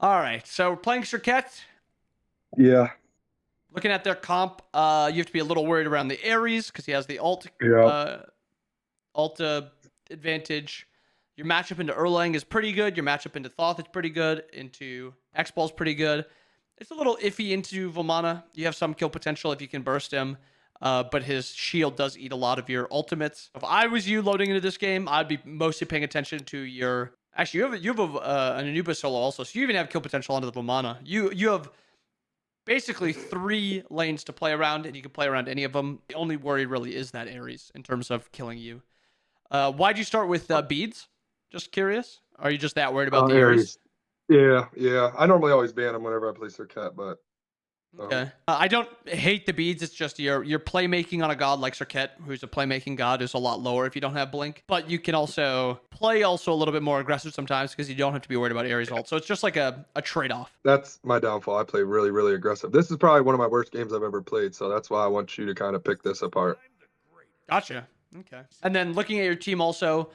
All right, so we're playing Cirquette. Yeah, Looking at their comp, you have to be a little worried around the Ares because he has the yeah. Alta advantage. Your matchup into Erlang is pretty good. Your matchup into Thoth is pretty good. Into X-Ball is pretty good. It's a little iffy into Vomana. You have some kill potential if you can burst him, but his shield does eat a lot of your ultimates. If I was you loading into this game, I'd be mostly paying attention to your... Actually, you have an Anubis solo also, so you even have kill potential onto the Vomana. You have basically 3 lanes to play around, and you can play around any of them. The only worry really is that Ares in terms of killing you. Why'd you start with beads? Just curious. Are you just that worried about the Ares? Aries. Yeah. I normally always ban them whenever I play Circuit, but Okay. I don't hate the beads. It's just your playmaking on a god like Circuit, who's a playmaking god, is a lot lower if you don't have blink. But you can also play a little bit more aggressive sometimes because you don't have to be worried about Ares ult. So it's just like a trade-off. that's my downfall. I play really, really aggressive. This is probably one of my worst games I've ever played, so that's why I want you to kind of pick this apart. Gotcha. Okay. And then looking at your team also,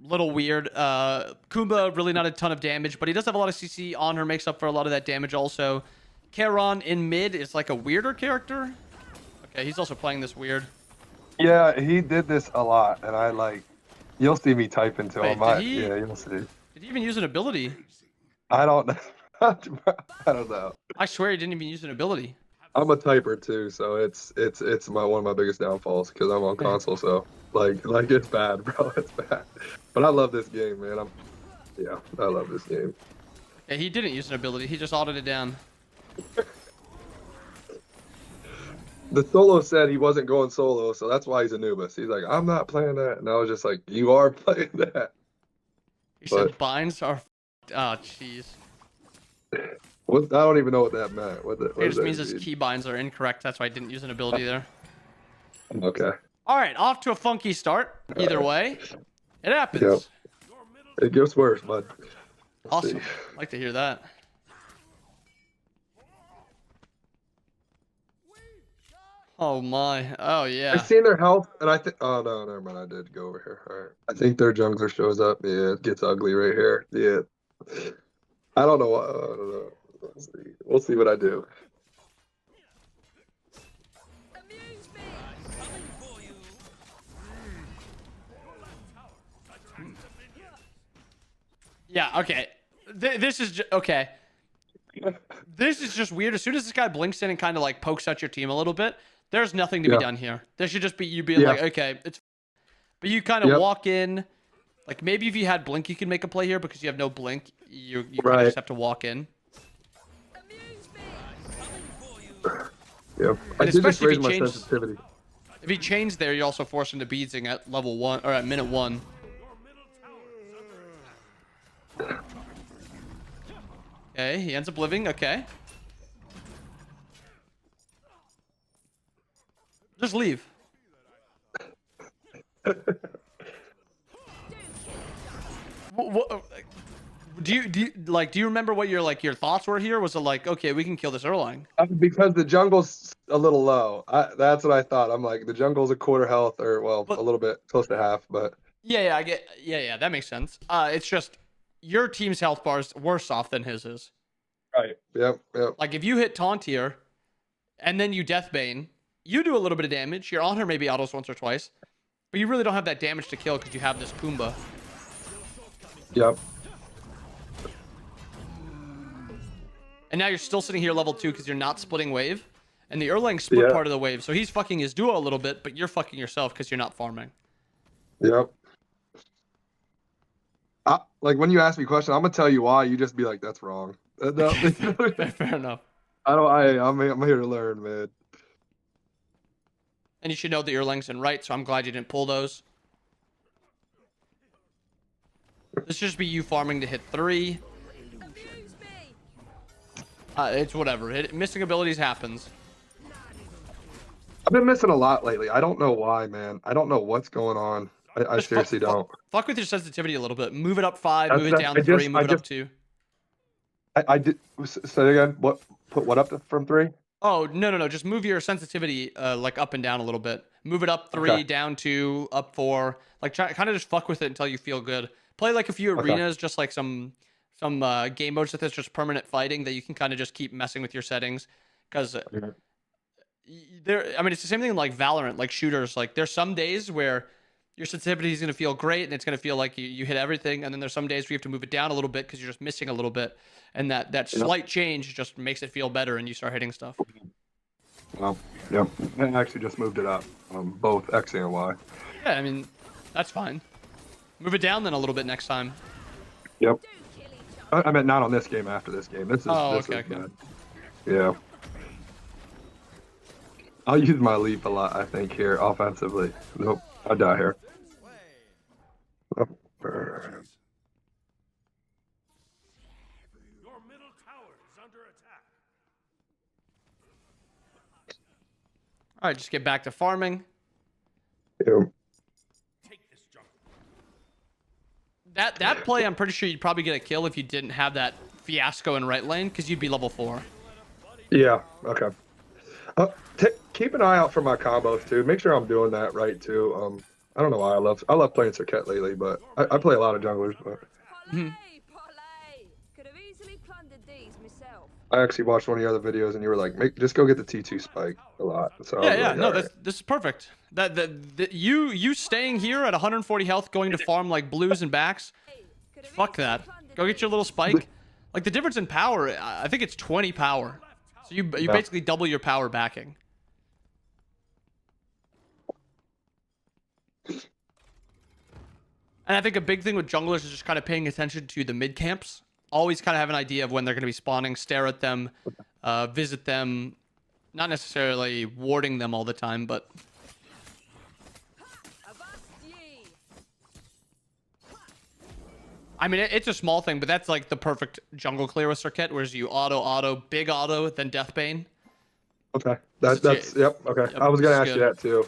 little weird. Kumba, really not a ton of damage, but he does have a lot of CC on her, makes up for a lot of that damage also. Charon in mid is like a weirder character. Okay, he's also playing this weird. Yeah, he did this a lot, and I like. You'll see me type into Wait, him. Yeah, you'll see. Did he even use an ability? I don't know. I don't know. I swear he didn't even use an ability. I'm a typer too, so it's one of my biggest downfalls because I'm on console. So like it's bad, bro. It's bad. But I love this game, man. I love this game. Yeah, he didn't use an ability. He just autoed it down. The solo said he wasn't going solo, so that's why he's Anubis. He's like, I'm not playing that. And I was just like, you are playing that. He said binds are... Oh, jeez. I don't even know what that meant. It just means his key binds are incorrect. That's why I didn't use an ability there. Okay. All right, off to a funky start. Either way, it happens. Yep. It gets worse, bud. Awesome. I'd like to hear that. Oh my. Oh yeah. I've seen their health, and I think. Oh no, never mind. I did go over here. All right. I think their jungler shows up. Yeah, it gets ugly right here. Yeah. I don't know. I don't know. We'll see what I do. Yeah. Okay. This is okay. This is just weird. As soon as this guy blinks in and kind of like pokes at your team a little bit, there's nothing to be done here. There should just be you being like, okay, it's. But you kind of walk in, like maybe if you had blink, you can make a play here because you have no blink. You kind of just have to walk in. Yep. And I did just especially raise my sensitivity. If he changed there, you also force him to beadsing at level 1 or at minute 1. Okay, he ends up living. Okay. Just leave. What, do you remember what your thoughts were here? Was it like, okay, we can kill this Erlang? Because the jungle's a little low. That's what I thought. I'm like, the jungle's a quarter health, or well, a little bit close to half, but yeah, I get. Yeah, that makes sense. It's just your team's health bar is worse off than his is. Right. Yep. Like if you hit taunt here, and then you deathbane, you do a little bit of damage. Your honor maybe autos once or twice, but you really don't have that damage to kill because you have this Kumba. Yep. And now you're still sitting here level 2 because you're not splitting wave. And the Erlang split part of the wave. So he's fucking his duo a little bit, but you're fucking yourself because you're not farming. Yep. Like when you ask me a question, I'm gonna tell you why. You just be like, "That's wrong." No. Fair enough. I'm here to learn, man. And you should know the Erlang's in right, so I'm glad you didn't pull those. This should just be you farming to hit 3. It's whatever. Missing abilities happens. I've been missing a lot lately. I don't know why, man. I don't know what's going on. I seriously don't. Fuck with your sensitivity a little bit. Move it up 5, move it down 3, move it up 2. I did. Say again. What? Put what up from 3? Oh, no. Just move your sensitivity like up and down a little bit. Move it up 3, down 2, up 4. Like kind of just fuck with it until you feel good. Play like a few arenas, just like some some game modes that there's just permanent fighting that you can kind of just keep messing with your settings, because I mean, it's the same thing like Valorant, like shooters. Like there's some days where your sensitivity is going to feel great and it's going to feel like you hit everything, and then there's some days where you have to move it down a little bit because you're just missing a little bit, and that slight change just makes it feel better and you start hitting stuff. Well, yep. I actually just moved it up, both X and Y. Yeah, I mean, that's fine. Move it down then a little bit next time. Yep. I meant not on this game, after this game. This is, okay. bad. Yeah. I'll use my leap a lot, I think, here, offensively. Nope, I die here. Oh. Your middle tower is under attack. All right, just get back to farming. Yeah. Take this jungle. That play, I'm pretty sure you'd probably get a kill if you didn't have that fiasco in right lane, because you'd be level 4. Yeah, okay. Keep an eye out for my combos, too. Make sure I'm doing that right, too. I don't know why I love playing Circuit lately, but I play a lot of junglers. But Could have easily plundered these myself. I actually watched one of your other videos, and you were like, just go get the T2 spike a lot. So Yeah, no, this is perfect. You staying here at 140 health, going to farm like blues and backs. Fuck that. Go get your little spike. Like the difference in power, I think it's 20 power. So you basically double your power backing. And I think a big thing with junglers is just kind of paying attention to the mid camps. Always kind of have an idea of when they're going to be spawning, stare at them, visit them. Not necessarily warding them all the time, but... I mean, it's a small thing, but that's like the perfect jungle clear with Circuit, whereas you auto, big auto, then Deathbane. Okay, that's yep. Okay, Yep, I was gonna ask good. you that too.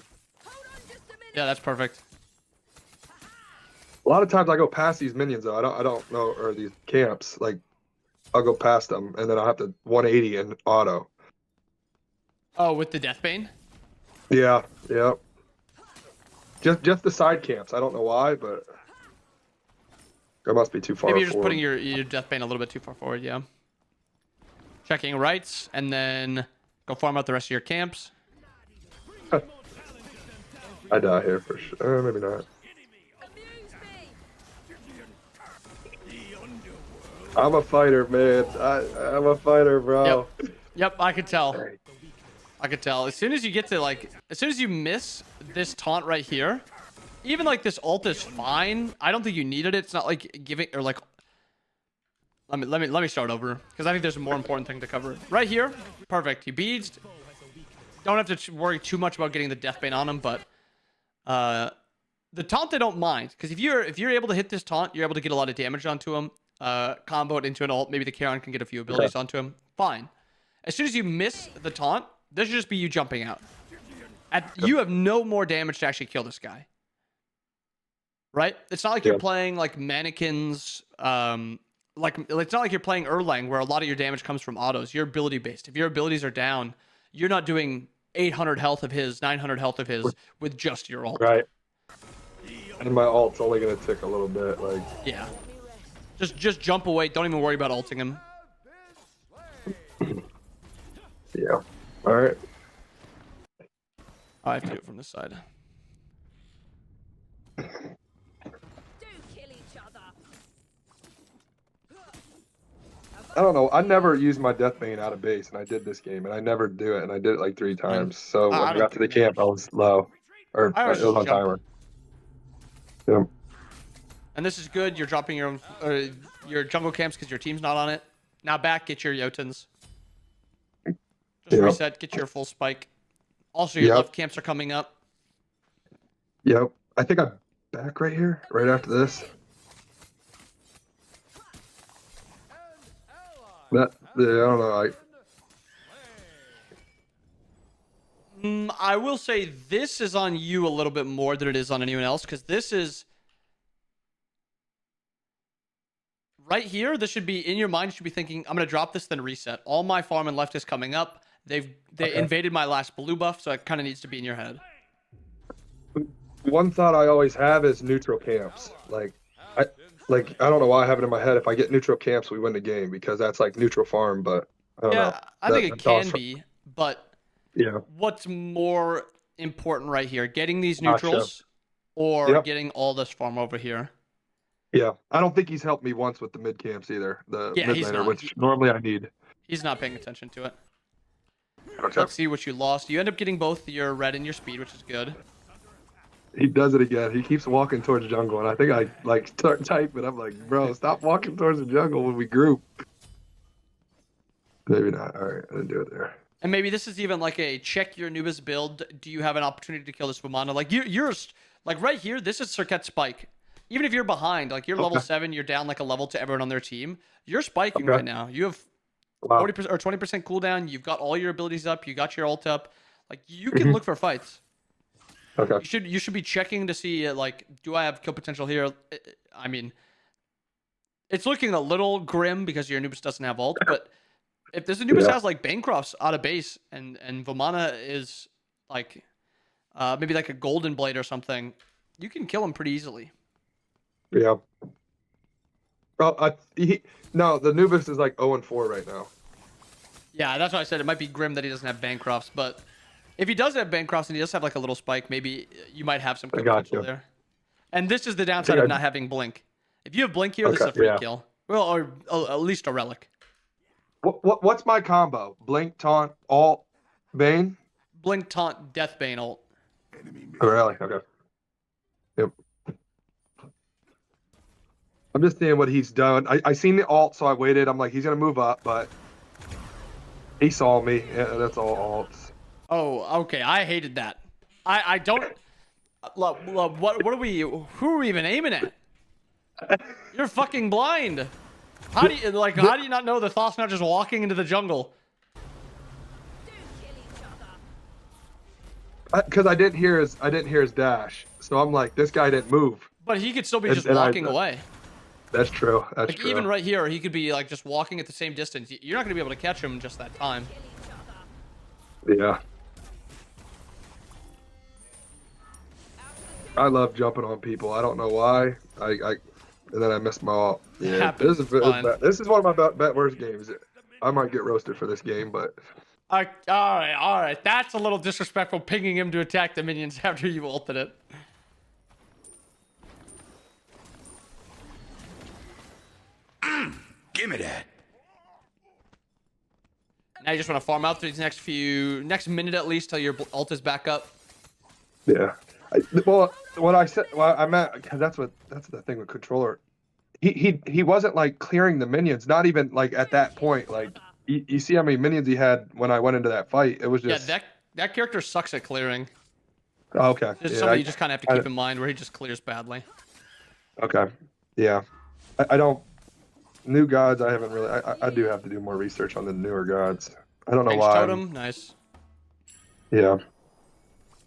Yeah, that's perfect. A lot of times I go past these minions though. I don't know, or these camps. Like I'll go past them and then I'll have to 180 and auto. Oh, with the Deathbane? Yeah, yep. Just the side camps. I don't know why, but it must be too far. Maybe you're just forward. putting your Deathbane a little bit too far forward, yeah. Checking rights, and then go farm out the rest of your camps. I die here for sure. Maybe not. I'm a fighter, man. I'm a fighter, bro. Yep, I could tell. I could tell. As soon as you get to like, as soon as you miss this taunt right here, even like this ult is fine. I don't think you needed it. It's not like giving or like. Let me start over because I think there's a more important thing to cover. Right here, perfect. He beads. Don't have to worry too much about getting the Deathbane on him, but the taunt I don't mind because if you're able to hit this taunt, you're able to get a lot of damage onto him. Combo it into an ult. Maybe the Charon can get a few abilities onto him. Fine. As soon as you miss the taunt, this should just be you jumping out. You have no more damage to actually kill this guy. Right? It's not like you're playing like mannequins. It's not like you're playing Erlang where a lot of your damage comes from autos. You're ability based. If your abilities are down, you're not doing 800 health of his, 900 health of his with just your ult. Right. And my ult's only gonna tick a little bit, like. Yeah. Just jump away. Don't even worry about ulting him. Yeah. All right. I have to do it from this side. Do kill each other. I don't know. I never used my Deathbane out of base, and I did this game, and I never do it, and I did it like 3 times. So when I got to the camp, I was low, or it was on timer. Yeah. And this is good. You're dropping your own your jungle camps because your team's not on it. Now back, get your Jotuns. Just reset, get your full spike. Also, your left camps are coming up. Yep. I think I'm back right here, right after this. I don't know. I will say this is on you a little bit more than it is on anyone else because this is right here. This should be in your mind. You should be thinking, I'm going to drop this, then reset. All my farm and left is coming up. They invaded my last blue buff, so it kind of needs to be in your head. One thought I always have is neutral camps. Like, like I don't know why I have it in my head. If I get neutral camps, we win the game because that's like neutral farm. But I don't know. Yeah, I think it That's all can be, but yeah. what's more important right here? Getting these Gotcha. neutrals or Yep. getting all this farm over here? Yeah, I don't think he's helped me once with the mid camps either. The Yeah, mid he's laner, not. which normally I need. He's not paying attention to it. Okay. Let's see what you lost. You end up getting both your red and your speed, which is good. He does it again. He keeps walking towards jungle, and I think I like start typing. I'm like, bro, stop walking towards the jungle when we group. Maybe not. All right, I didn't do it there. And maybe this is even like a check your Anubis build. Do you have an opportunity to kill this Vamana? Like you're like right here. This is Circuit Spike. Even if you're behind, like you're level 7, you're down like a level to everyone on their team. You're spiking right now. You have 40% or 20% cooldown. You've got all your abilities up. You got your ult up. Like you can look for fights. Okay. You should be checking to see like, do I have kill potential here? I mean, it's looking a little grim because your Anubis doesn't have ult, but if this Anubis has like Bancroft's out of base and Vamana is like maybe like a Golden Blade or something, you can kill him pretty easily. Yeah. Well, no, the Anubis is like 0-4 right now. Yeah, that's why I said it might be grim that he doesn't have Bancrofts, but if he does have Bancrofts and he does have like a little spike, maybe you might have some kill potential there. And this is the downside of not having Blink. If you have Blink here, this is a free kill. Well, or at least a relic. What's my combo? Blink, taunt, ult, Bane? Blink, taunt, Deathbane ult. Oh, really? Okay. Yep. I'm just seeing what he's done. I seen the ult, so I waited. I'm like, he's gonna move up, but he saw me. Yeah, that's all ults. Oh, okay. I hated that. I don't. What are we? Who are we even aiming at? You're fucking blind. How do you How do you not know the Thoth's not just walking into the jungle? Do kill each other. Because I didn't hear his dash, so I'm like, this guy didn't move. But he could still be just walking away. That's true. That's true. Even right here, he could be like just walking at the same distance. You're not gonna be able to catch him in just that time. Kill each other. Yeah. I love jumping on people. I don't know why. And then I missed my ult. Yeah, this is one of my worst games. I might get roasted for this game, but All right. That's a little disrespectful, pinging him to attack the minions after you ulted it. Give me that. Now you just want to farm out through these next minute at least till your ult is back up. yeah. What I said, I meant, because that's the thing with controller. He wasn't like clearing the minions, not even like at that point. Like you see how many minions he had when I went into that fight. It was just that character sucks at clearing. Oh, okay. It's something you just kind of have to keep in mind where he just clears badly. Okay. Yeah. I don't. New gods, I haven't really. I do have to do more research on the newer gods. I don't know Thanks, why. Totem, nice. Yeah.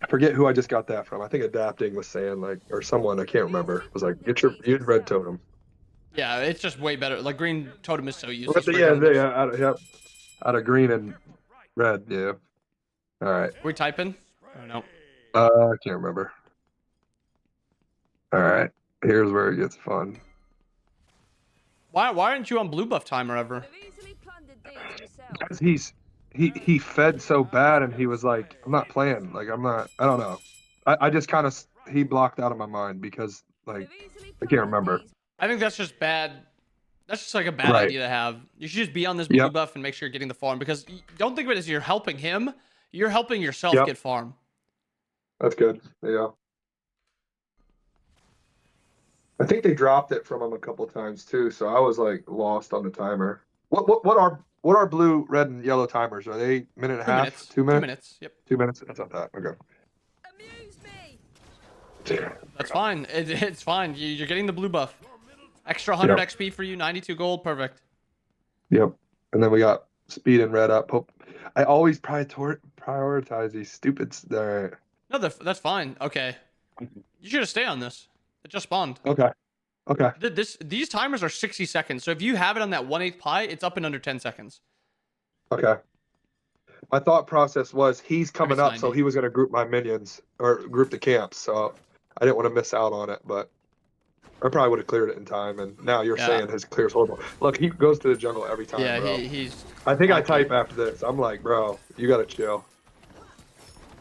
I forget who I just got that from. I think Adapting was saying like, or someone, I can't remember, was like, use red totem. Yeah, it's just way better. Like green totem is so useless. Out of green and red. Yeah. All right. We typing? Oh no. I can't remember. All right. Here's where it gets fun. Why aren't you on blue buff timer ever? I've easily plundered these myself. Because he fed so bad, and he was like, I'm not playing. Like I'm not. I don't know. I just kind of he blocked out of my mind because like I can't remember. I think that's just bad. That's just like a bad idea to have. You should just be on this blue buff and make sure you're getting the farm, because don't think of it as you're helping him. You're helping yourself get farm. That's good. Yeah. I think they dropped it from him a couple times too, so I was like lost on the timer. What are blue, red, and yellow timers? Are they minute and a half? 2 minutes? 2 minutes. Yep. 2 minutes. That's not that. Okay. Amuse me. That's fine. It's fine. You're getting the blue buff. Extra 100 XP for you. 92 gold. Perfect. Yep. And then we got speed and red up. I always prioritize these stupid. No, that's fine. Okay. You should have stayed on this. It just spawned. Okay. These timers are 60 seconds. So if you have it on that 1/8 pie, it's up in under 10 seconds. Okay. My thought process was he's coming up, so he was going to group my minions or group the camps. So I didn't want to miss out on it, but I probably would have cleared it in time, and now you're saying his clear's horrible. Look, he goes to the jungle every time, Yeah, bro. he's. I think I type after this. I'm like, bro, you gotta chill.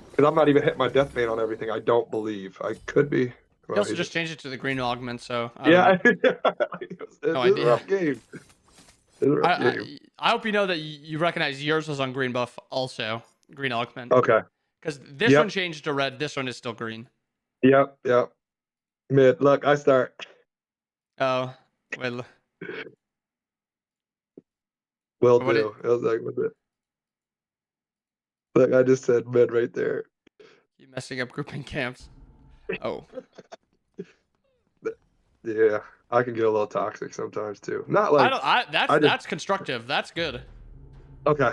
Because I'm not even hitting my death bane on everything. I don't believe. I could be. Well, he also just changed it to the green augment, so. Yeah, it's No a idea. rough game. It's a rough game. I hope you know that you recognize yours was on green buff also, green augment. Okay. Because this one changed to red, this one is still green. Yep. Mid. Look, I start. Oh, well. Will do. I was like, what's it? Look, I just said mid right there. You messing up grouping camps. Oh. Yeah, I can get a little toxic sometimes too. Not like that's constructive. That's good. Okay.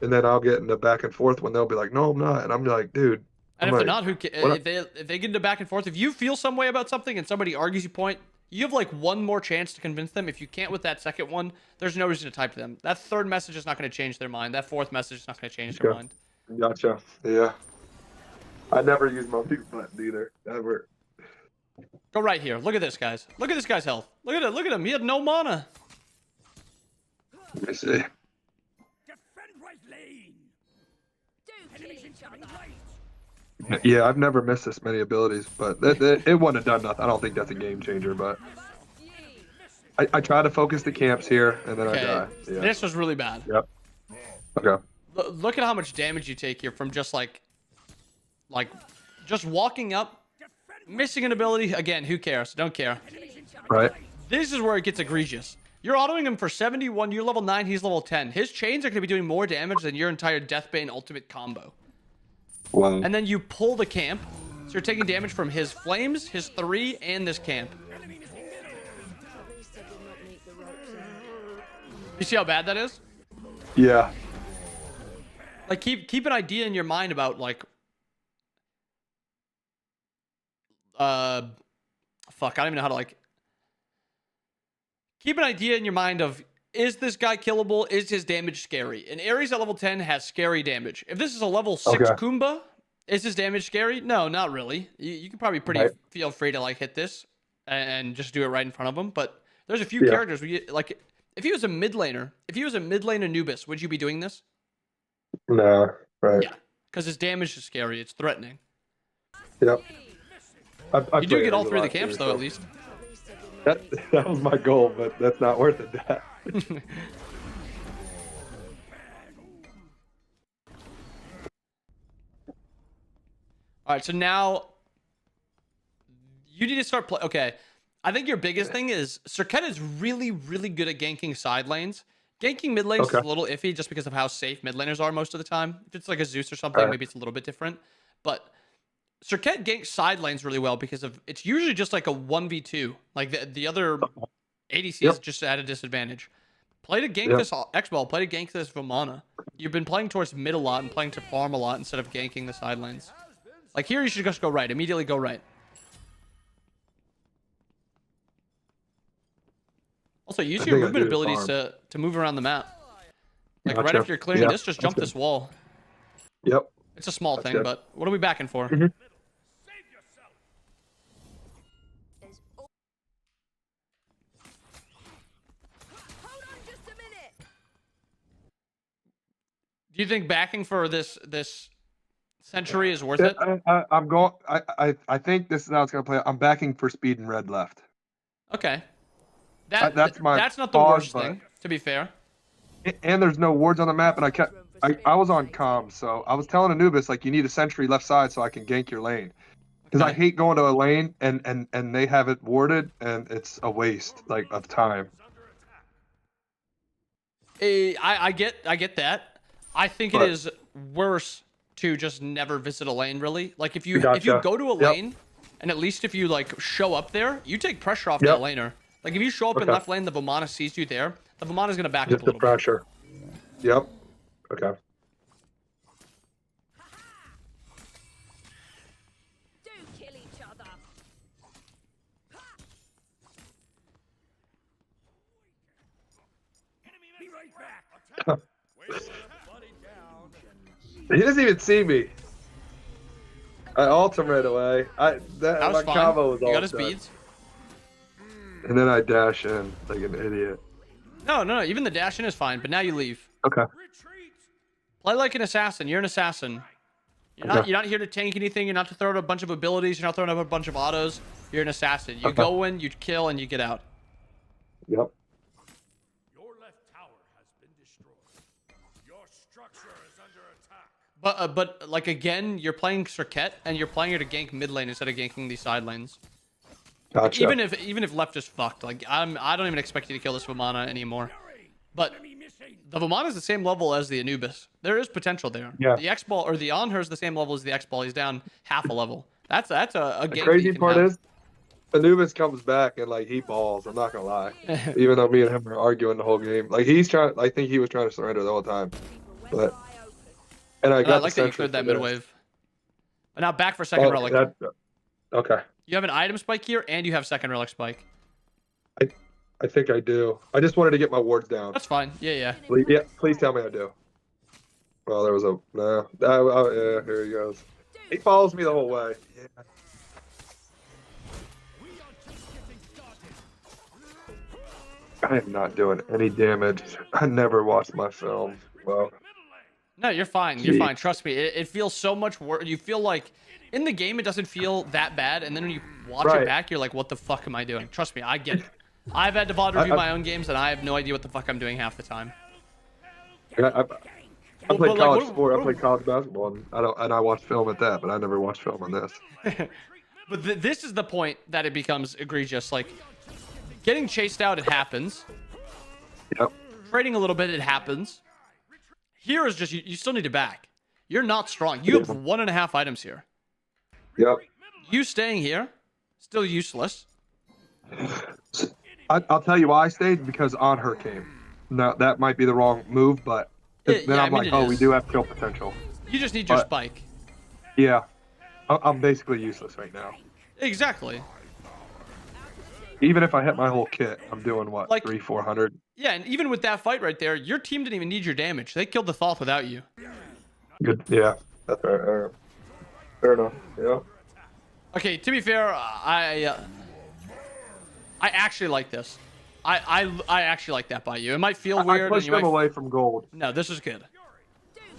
And then I'll get into back and forth when they'll be like, "No, I'm not," and I'm like, "Dude." And if they're not, if they get into back and forth, if you feel some way about something and somebody argues your point, you have like one more chance to convince them. If you can't with that second one, there's no reason to type to them. That third message is not going to change their mind. That fourth message is not going to change their mind. Gotcha. Yeah. I never use my mute button either. Ever. Go right here. Look at this, guys. Look at this guy's health. Look at it. Look at him. He had no mana. Let me see. Defend right lane. Do kill each other. Yeah, I've never missed this many abilities, but it wouldn't have done nothing. I don't think that's a game changer, but I try to focus the camps here, and then I die. Yeah. This was really bad. Yep. Okay. Look at how much damage you take here from just like just walking up, missing an ability. Again, who cares? Don't care. Right. This is where it gets egregious. You're autoing him for 71. You're level 9. He's level 10. His chains are going to be doing more damage than your entire Deathbane ultimate combo. Wow. And then you pull the camp. So you're taking damage from his flames, his 3, and this camp. You see how bad that is? Yeah. Like keep an idea in your mind about like fuck, I don't even know how to like keep an idea in your mind of, is this guy killable? Is his damage scary? And Ares at level 10 has scary damage. If this is a level 6 Kumba, is his damage scary? No, not really. You can probably feel free to like hit this and just do it right in front of him. But there's a few characters where you, like, if he was a mid laner, Anubis, would you be doing this? No, right. Yeah, because his damage is scary. It's threatening. Yep. You do get all 3 of the camps, though, at least. That was my goal, but that's not worth it, Dad. All right, so now you need to start play. Okay, I think your biggest thing is Serket is really, really good at ganking side lanes. Ganking mid lanes is a little iffy just because of how safe mid laners are most of the time. If it's like a Zeus or something, maybe it's a little bit different. But Serket ganks side lanes really well because of it's usually just like a 1v2. Like the other ADCs just at a disadvantage. Play to gank this X-Ball, play to gank this Vamana. You've been playing towards mid a lot and playing to farm a lot instead of ganking the side lanes. Like here, you should just go right. Immediately go right. Also, use your movement abilities to move around the map. Like right after you're clearing this, just jump this wall. Yep. It's a small thing, but what are we backing for? Save yourself. Hold on just a minute. Do you think backing for this century is worth it? I'm going. I think this is how it's gonna play. I'm backing for speed and red left. Okay. That's not the worst thing, to be fair. And there's no wards on the map, and I was on comms, so I was telling Anubis like you need a sentry left side so I can gank your lane, because I hate going to a lane and they have it warded and it's a waste like of time. I get that. I think it is worse to just never visit a lane really. Like if you go to a lane and at least if you like show up there, you take pressure off that laner. Like if you show up in left lane, the Vamana sees you there. The Vamana's gonna back up a little bit. Just the pressure. Yep. Okay. Do kill each other. Be right back. He doesn't even see me. I ult him right away. That was my fine. combo was all You got his done. beads. And then I dash in like an idiot. No. Even the dash in is fine, but now you leave. Okay. Retreat. Play like an assassin. You're an assassin. Okay. You're not here to tank anything. You're not to throw out a bunch of abilities. You're not throwing up a bunch of autos. You're an assassin. You Okay. go in, you kill, and you get out. Yep. Your left tower has been destroyed. Your structure is under attack. But like again, you're playing Circuit, and you're playing her to gank mid lane instead of ganking these side lanes. Gotcha. Even if left is fucked, like I don't even expect you to kill this Vamana anymore. But the Vamana is the same level as the Anubis. There is potential there. Yeah. The X ball or the on her is the same level as the X ball. He's down half a level. That's a gank. The that crazy you can part have. is, Anubis comes back and like he balls. I'm not gonna lie. Even though me and him were arguing the whole game, like he's trying. I think he was trying to surrender the whole time. But and I I got like the that you sentry cleared that for mid this. wave. But now back for second relic. Okay. You have an item spike here, and you have second relic spike. I think I do. I just wanted to get my wards down. That's fine. Yeah. Please tell me I do. Well, there was a no. Yeah, here he goes. He follows me the whole way. Yeah. I am not doing any damage. I never watched my film. Well, No, you're fine. You're fine. Trust me. It feels so much worse. You feel like in the game it doesn't feel that bad, and then when you watch it back, you're like, "What the fuck am I doing?" Trust me, I get it. I've had to VOD review my own games, and I have no idea what the fuck I'm doing half the time. I played college sport. I played college basketball, and I watched film at that, but I never watched film on this. But this is the point that it becomes egregious. Like getting chased out, it happens. Yep. Trading a little bit, it happens. Here is just you still need to back. You're not strong. You have 1.5 items here. Yep. You staying here, still useless. I'll tell you why I stayed, because on her came. Now that might be the wrong move, but then I'm like, oh, we do have kill potential. You just need your spike. Yeah, I'm basically useless right now. Exactly. Even if I hit my whole kit, I'm doing what, Like 300-400? Yeah, and even with that fight right there, your team didn't even need your damage. They killed the Thoth without you. Good. Yeah, that's right. Fair enough. Yeah. Okay, to be fair, I actually like this. I actually like that by you. It might feel weird. I pushed him away from gold. No, this is good.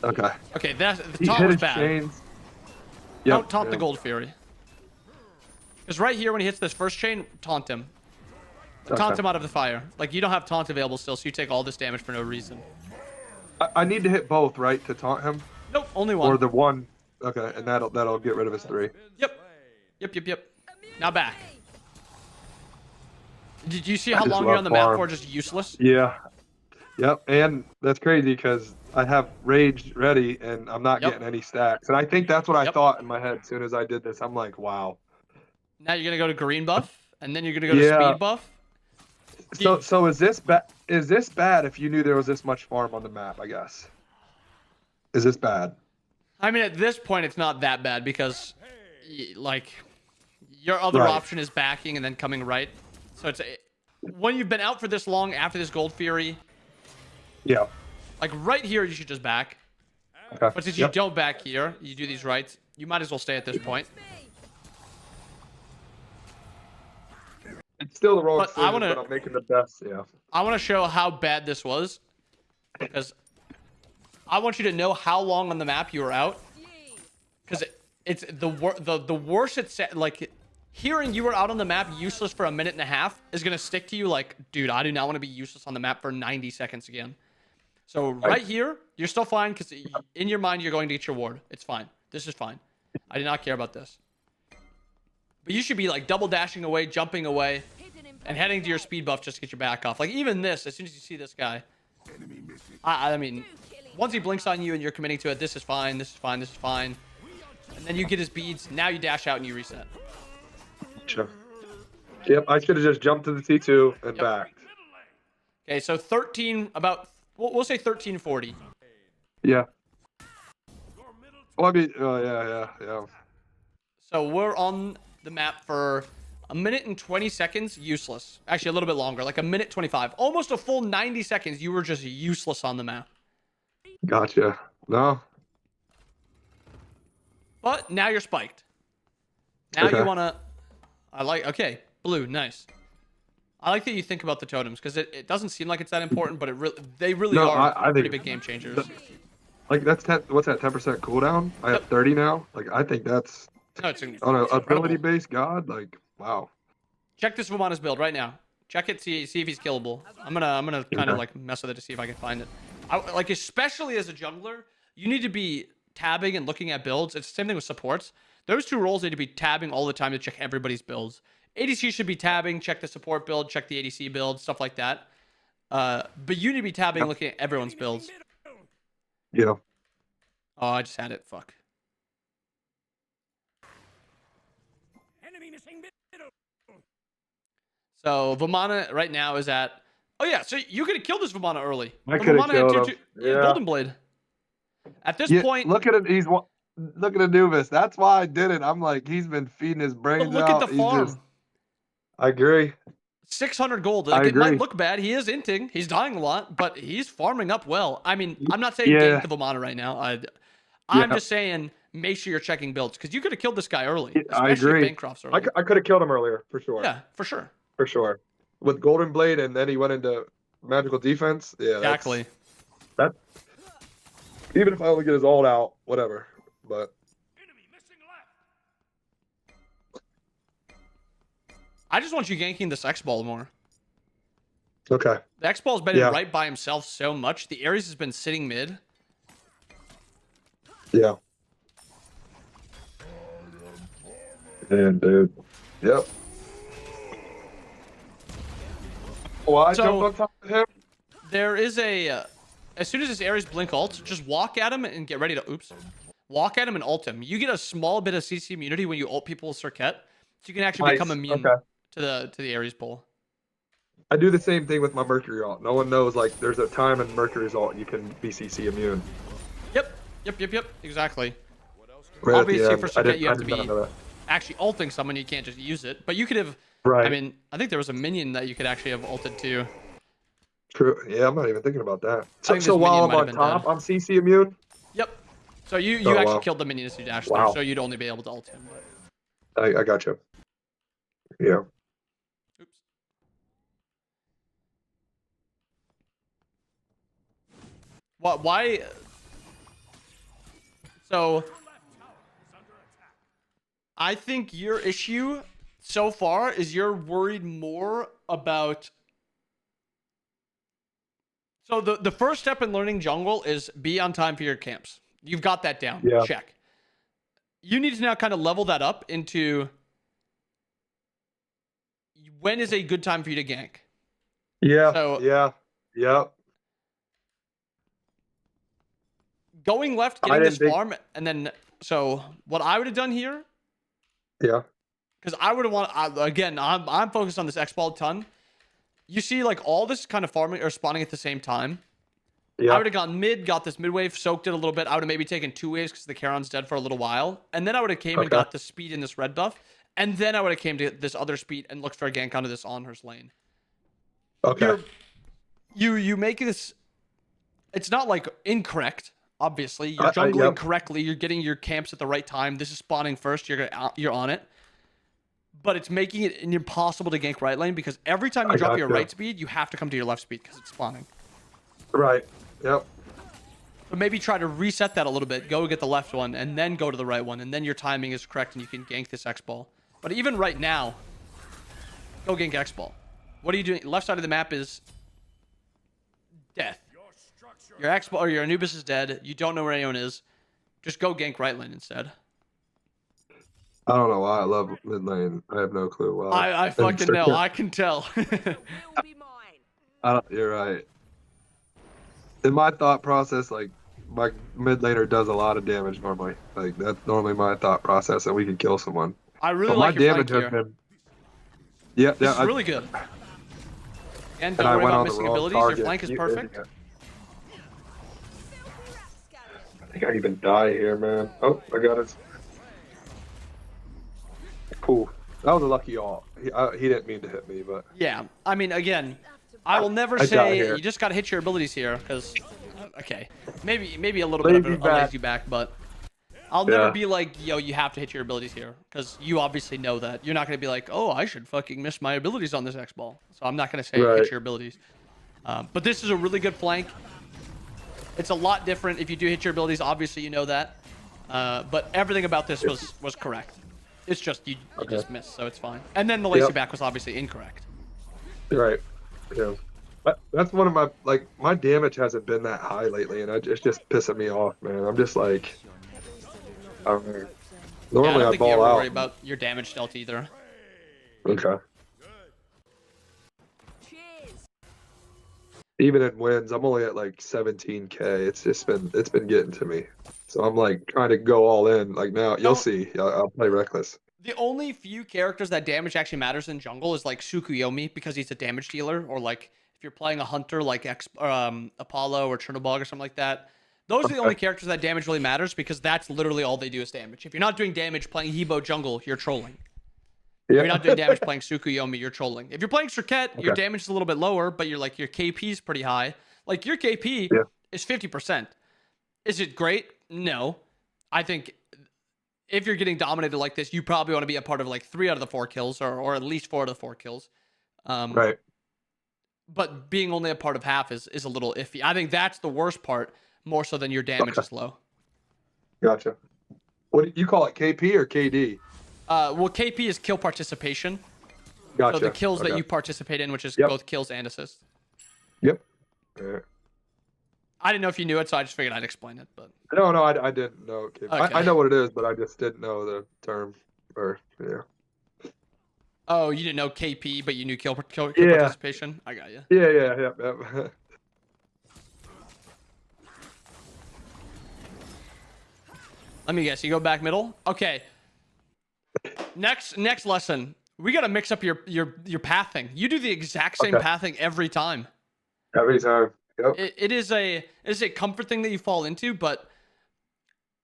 Okay. Okay, the He taunt hit was his bad. chains. Don't taunt the Gold Fury. Because right here, when he hits this first chain, taunt him. Taunt him out of the fire. Like, you don't have taunt available still, so you take all this damage for no reason. I need to hit both, right, to taunt him? Nope, only one. Or the one. Okay, and that'll get rid of his 3. Yep. Now back. Did you see how long you're on the map for? Just useless? Yeah. Yep, and that's crazy because I have Rage ready and I'm not getting any stacks. And I think that's what I thought in my head as soon as I did this. I'm like, wow. Now you're going to go to green buff, and then you're going to go to speed buff. So is this bad if you knew there was this much farm on the map, I guess? Is this bad? I mean, at this point, it's not that bad because, like, your other option is backing and then coming right. So it's when you've been out for this long after this Gold Fury. Yeah. Like right here, you should just back. Okay. But since you don't back here, you do these rights. You might as well stay at this point. It's still the wrong But decision, but I'm making the best. Yeah. I want to show how bad this was because I want you to know how long on the map you were out. Because it's the worse it's like. Hearing you were out on the map useless for 1.5 minutes is going to stick to you like, dude, I do not want to be useless on the map for 90 seconds again. So right here, you're still fine because in your mind, you're going to get your ward. It's fine. This is fine. I do not care about this. But you should be like double dashing away, jumping away, and heading to your speed buff just to get your back off. Like even this, as soon as you see this guy, I mean, once he blinks on you and you're committing to it, this is fine, this is fine, this is fine. And then you get his beads. Now you dash out and you reset. Sure. Yep, I should have just jumped to the T2 and backed. Okay, so 13, about, we'll say 1340. Yeah. Well, I mean, yeah. So we're on the map for 1 minute and 20 seconds, useless. Actually, a little bit longer, like 1:25. Almost a full 90 seconds, you were just useless on the map. Gotcha. No. But now you're spiked. Now you want to... okay, blue, nice. I like that you think about the totems because it doesn't seem like it's that important, but they really No, are I pretty think big game changers. like that's 10. What's that? 10% cooldown. I have 30 now. Like I think that's No, it's on an incredible. ability-based god. Like wow. Check this Vamana's build right now. Check it, see if he's killable. I'm gonna kind of like mess with it to see if I can find it. Like especially as a jungler, you need to be tabbing and looking at builds. It's the same thing with supports. Those two roles need to be tabbing all the time to check everybody's builds. ADC should be tabbing, check the support build, check the ADC build, stuff like that. But you need to be tabbing, looking at everyone's builds. Yeah. Oh, I just had it. Fuck. Enemy missing middle. So Vamana right now is at. Oh yeah, so you could have killed this Vamana early. I The could have Vamana had killed him. Yeah. Golden Blade. At this Yeah, point, look at it. Look at Anubis. That's why I did it. I'm like, he's been feeding his but brains look out. at the He's farm. just. I agree. 600 gold. I Like, it might agree. look bad. He is inting. He's dying a lot, but he's farming up well. I mean, I'm not saying Yeah. gank the Vamana right now. I'm just saying make sure you're checking builds because you could have killed this guy early. I Especially agree. if Bancroft's early. I could have killed him earlier for sure. Yeah, for sure. For sure. With Golden Blade, and then he went into magical defense. Yeah, Exactly. That. Even if I only get his ult out, whatever. But Enemy missing left. I just want you ganking this X ball more. okay. The X ball's been Yeah. in right by himself so much. The Ares has been sitting mid. Yeah. And dude. Yep. Well, I So- jumped on top of him. There is a. As soon as this Ares blink ult, just walk at him and get ready to. Oops. Walk at him and ult him. You get a small bit of CC immunity when you ult people with Circuit, so you can actually become Nice. immune Okay. to the Ares pull. I do the same thing with my Mercury ult. No one knows, like, there's a time in Mercury's ult you can be CC immune. Yep. Exactly. Right at the Obviously, end. for I Circuit, did- you I have to did not be know that. actually ulting someone. You can't just use it. But you could have. Right. I mean, I think there was a minion that you could actually have ulted too. True. Yeah, I'm not even thinking about that. think So this while minion I'm might have on been top, dead. I'm CC immune. Yep. So you Oh, actually wow. killed the minion as you dashed Wow. there, so you'd only be able to ult him. But... I got you. Yeah. Oops. What? Why? So, I think your issue so far is you're worried more about. So the first step in learning jungle is be on time for your camps. You've got that down. Yeah. Check. You need to now kind of level that up into when is a good time for you to gank. Yeah. So- yeah. Yep. Going left, I getting this didn't think- farm, and then so what I would have done here, Yeah. because I would have wanted again. I'm focused on this X ball a ton. You see, like all this kind of farming or spawning at the same time. Yeah. I would have gone mid, got this mid wave, soaked it a little bit. I would have maybe taken 2 waves because the Charon's dead for a little while, and then I would have came and Okay. got the speed in this red buff, and then I would have came to this other speed and looked for a gank onto this Onhurst lane. Okay. You make this. It's not like incorrect. Obviously, you're Yep. jungling correctly. You're getting your camps at the right time. This is spawning first. You're on it. But it's making it impossible to gank right lane because every time you I drop your gotcha. right speed, you have to come to your left speed because it's spawning. Right. Yep. But maybe try to reset that a little bit. Go get the left one and then go to the right one, and then your timing is correct and you can gank this X ball. But even right now, go gank X ball. What are you doing? Left side of the map is death. Your X ball or your Anubis is dead. You don't know where anyone is. Just go gank right lane instead. I don't know why I love mid lane. I have no clue why. I fucking know. I can tell. Will be mine. You're right. In my thought process, like my mid laner does a lot of damage normally. Like that's normally my thought process, and we can kill someone. I really But my like your flank damage has here. been. Yeah, This yeah. is really good. And and don't I worry went about on the missing wrong abilities. target. Your flank is You perfect. idiot. Filthy rapscallion. I think I even die here, man. Oh, I got it. Cool. That was a lucky ult. He didn't mean to hit me, but Yeah. I mean, again, I will never I die say here. you just got to hit your abilities here because, okay, maybe a little bit of Lazy a back. lazy back, but I'll never be like, yo, you have to hit your abilities here, because you obviously know that. You're not gonna be like, oh, I should fucking miss my abilities on this X ball. So I'm not gonna say hit your abilities. But this is a really good flank. It's a lot different if you do hit your abilities. Obviously, you know that. But everything about this was correct. It's just you just missed, so it's fine. And then the lacy back was obviously incorrect. Right. Yeah. That's one of my my damage hasn't been that high lately, and it's just pissing me off, man. I'm just like, I don't know. Normally I don't I think you ball ever out. worry about your damage dealt either. Okay. Cheers. Even in wins, I'm only at like 17K. It's been getting to me. So I'm like trying to go all in. Like now, you'll see. I'll play reckless. The only few characters that damage actually matters in jungle is like Tsukuyomi, because he's a damage dealer, or like if you're playing a hunter like Apollo or Chernobog or something like that. Those are the only characters that damage really matters, because that's literally all they do is damage. If you're not doing damage playing Hebo jungle, you're trolling. If you're not doing damage playing Tsukuyomi, you're trolling. If you're playing Serket, your damage is a little bit lower, but your KP is pretty high. Like your KP is 50%. Is it great? No. I think if you're getting dominated like this, you probably want to be a part of like 3 out of the 4 kills, or at least 4 out of the 4 kills. Right. But being only a part of half is a little iffy. I think that's the worst part, more so than your damage is low. Gotcha. What do you call it, KP or KD? Well, KP is kill participation. Gotcha. So the kills that you participate in, which is both kills and assists. Yep. I didn't know if you knew it, so I just figured I'd explain it. But no, I didn't know. KP. Okay. I know what it is, but I just didn't know the term. Or Oh, you didn't know KP, but you knew kill participation? I got you. Yeah. Let me guess. You go back middle? Okay. Next lesson. We got to mix up your pathing. You do the exact same pathing every time. Every time. Yep. It is a comfort thing that you fall into, but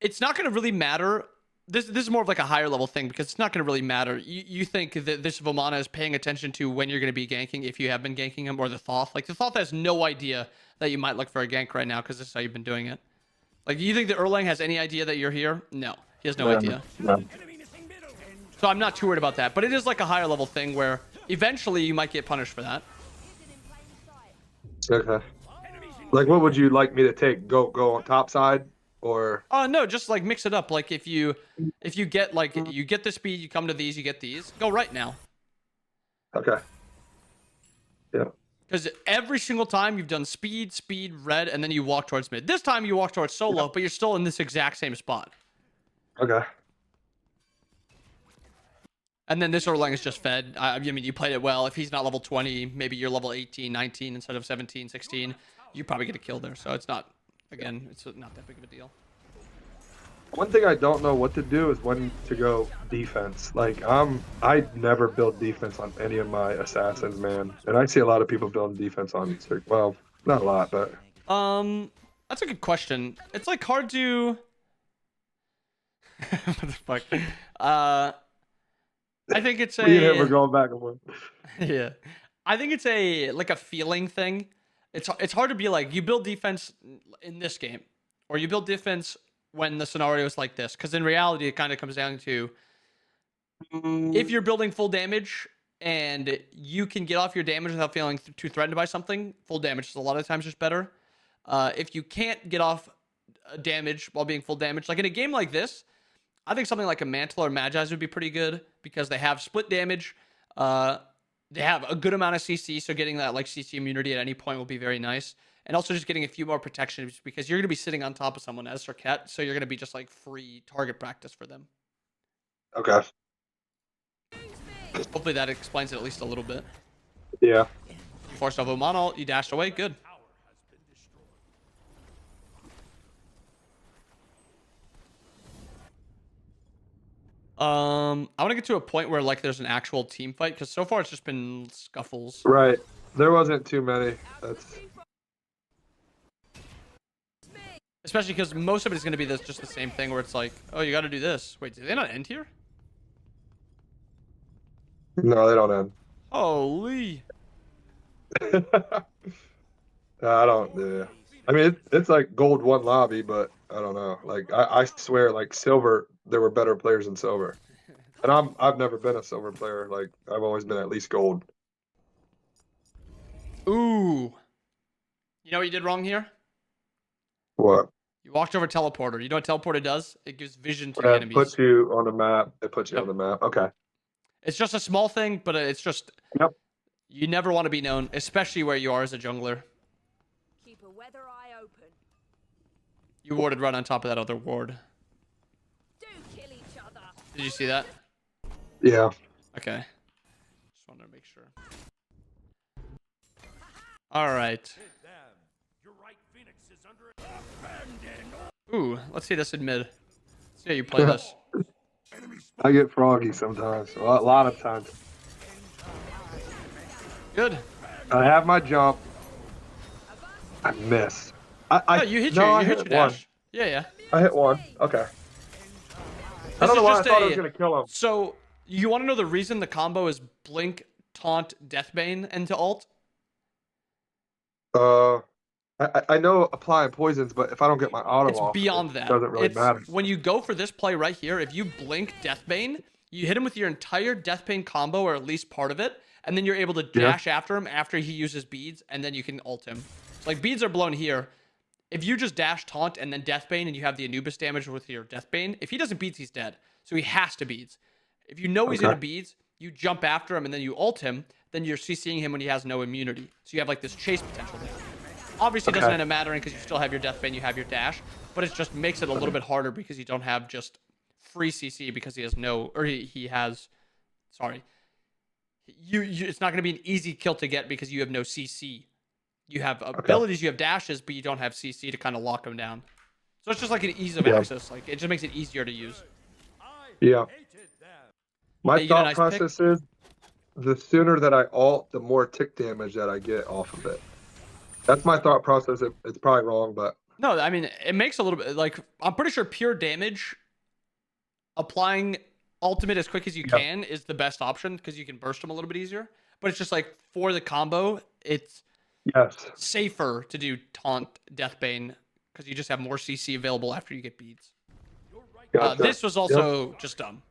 it's not going to really matter. This is more of like a higher level thing, because it's not going to really matter. You think that this Vomana is paying attention to when you're going to be ganking, if you have been ganking him, or the Thoth. Like the Thoth has no idea that you might look for a gank right now, because this is how you've been doing it. Like, do you think the Erlang has any idea that you're here? No, he has no idea. No. So I'm not too worried about that. But it is like a higher level thing where eventually you might get punished for that. Okay. Like, what would you like me to take? Go on top side, or? No, just like mix it up. Like if you get you get the speed, you come to these, you get these. Go right now. Okay. Yeah. Because every single time you've done speed, red, and then you walk towards mid. This time you walk towards solo, but you're still in this exact same spot. Okay. And then this Erlang is just fed. I mean, you played it well. If he's not level 20, maybe you're level 18, 19 instead of 17, 16. You probably get a kill there. So it's not, again, it's not that big of a deal. One thing I don't know what to do is when to go defense. Like I never build defense on any of my assassins, man. And I see a lot of people building defense on, well, not a lot, but. That's a good question. It's like hard to. What the fuck? I think it's a. Yeah, we're going back and forth. Yeah, I think it's like a feeling thing. It's hard to be like, you build defense in this game, or you build defense when the scenario is like this, because in reality it kind of comes down to, if you're building full damage and you can get off your damage without feeling too threatened by something, full damage is a lot of times just better. If you can't get off damage while being full damage, like in a game like this, I think something like a Mantle or Magi's would be pretty good, because they have split damage. They have a good amount of CC, so getting that like CC immunity at any point will be very nice. And also just getting a few more protections, because you're going to be sitting on top of someone as Serket, so you're going to be just like free target practice for them. Okay. Hopefully that explains it at least a little bit. Yeah. You forced off a mono, you dashed away, good. I want to get to a point where like there's an actual team fight, because so far it's just been scuffles. Right. There wasn't too many. That's. Especially because most of it is going to be just the same thing where it's like, oh, you got to do this. Wait, did they not end here? No, they don't end. Holy. I don't. Yeah. I mean, it's like gold one lobby, but I don't know. Like I swear, like silver, there were better players in silver, and I've never been a silver player. Like I've always been at least gold. Ooh. You know what you did wrong here? What? You walked over teleporter. You know what teleporter does? It gives vision to the It enemies. puts you on the map. It puts you Yep. on the map. Okay. It's just a small thing, but it's just Yep. you never want to be known, especially where you are as a jungler. Keep a weather eye open. You warded right on top of that other ward. Do kill each other. Did you see that? Yeah. Okay. Just wanted to make sure. All right. Hit them. Your right Phoenix is under attack. Ooh, let's see this in mid. Let's see how you play this. I get froggy sometimes. A lot of times. Good. I have my jump. I miss. Oh, you hit your dash. Yeah, yeah. I hit one. Okay. I don't know why I thought I was gonna kill him. So you want to know the reason the combo is blink, taunt, deathbane into ult? I know applying poisons, but if I don't get my auto It's off, beyond it that. doesn't really matter. When you go for this play right here, if you blink deathbane, you hit him with your entire deathbane combo or at least part of it, and then you're able to dash after him after he uses beads, and then you can ult him. Like beads are blown here. If you just dash taunt and then deathbane and you have the Anubis damage with your deathbane, if he doesn't beads, he's dead. So he has to beads. If you know he's into beads, you jump after him and then you ult him, then you're CCing him when he has no immunity. So you have like this chase potential there. Obviously, it doesn't end up mattering because you still have your deathbane, you have your dash, but it just makes it a little bit harder because you don't have just free CC because he has no, or he has, sorry. It's not going to be an easy kill to get because you have no CC. You have abilities, you have dashes, but you don't have CC to kind of lock them down. So it's just like an ease of access. Like it just makes it easier to use. Yeah. My Hey, you get a thought nice process is the sooner that I ult, the more tick damage that I get off of it. That's my thought process. It's probably wrong, but no, I mean it makes a little bit like I'm pretty sure pure damage applying ultimate as quick as you can is the best option because you can burst them a little bit easier. But it's just like for the combo, it's safer to do taunt deathbane because you just have more CC available after you get beads. This was also just dumb.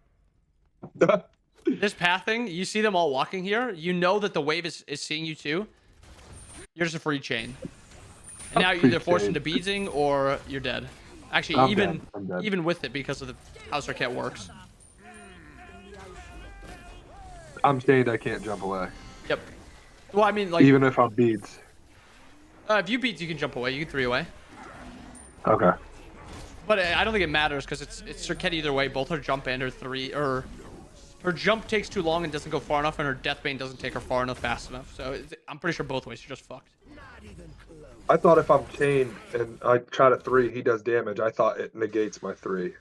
This pathing, you see them all walking here. You know that the wave is seeing you too. You're just a free chain. And now you're either forced into beadsing or you're dead. Actually, even with it because of how Circuit works. I'm saying I can't jump away. Yep. Well, I mean, like even if I'm beads. If you beads, you can jump away. You can 3 away. Okay. But I don't think it matters because it's Circuit either way. Both her jump and her 3, or her jump takes too long and doesn't go far enough, and her deathbane doesn't take her far enough fast enough. So I'm pretty sure both ways you're just fucked. I thought if I'm chained and I try to 3, he does damage. I thought it negates my 3.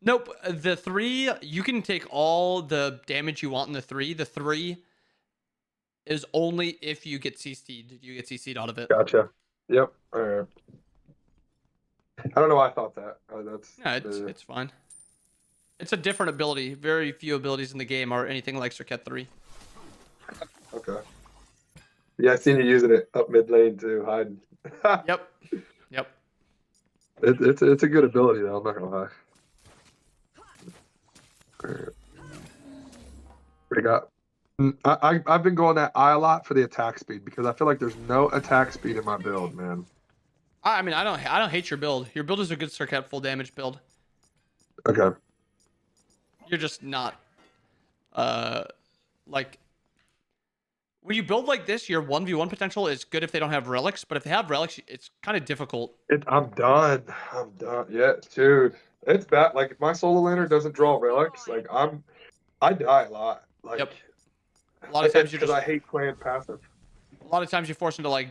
Nope. The 3, you can take all the damage you want in the 3. The 3 is only if you get CC'd. You get CC'd out of it. Gotcha. Yep. All right. I don't know why I thought that. It's fine. It's a different ability. Very few abilities in the game are anything like Circuit 3. Okay. Yeah, I seen you using it up mid lane to hide. Yep. It's a good ability though. I'm not gonna lie. What do you got? I've been going that eye a lot for the attack speed because I feel like there's no attack speed in my build, man. I mean, I don't hate your build. Your build is a good Circuit full damage build. Okay. You're just not like when you build like this, your 1v1 potential is good if they don't have relics, but if they have relics, it's kind of difficult. I'm done. Yeah, dude. It's bad. Like if my solo laner doesn't draw relics, like I die a lot. Like a lot of times you're just I hate playing passive. A lot of times you're forced into like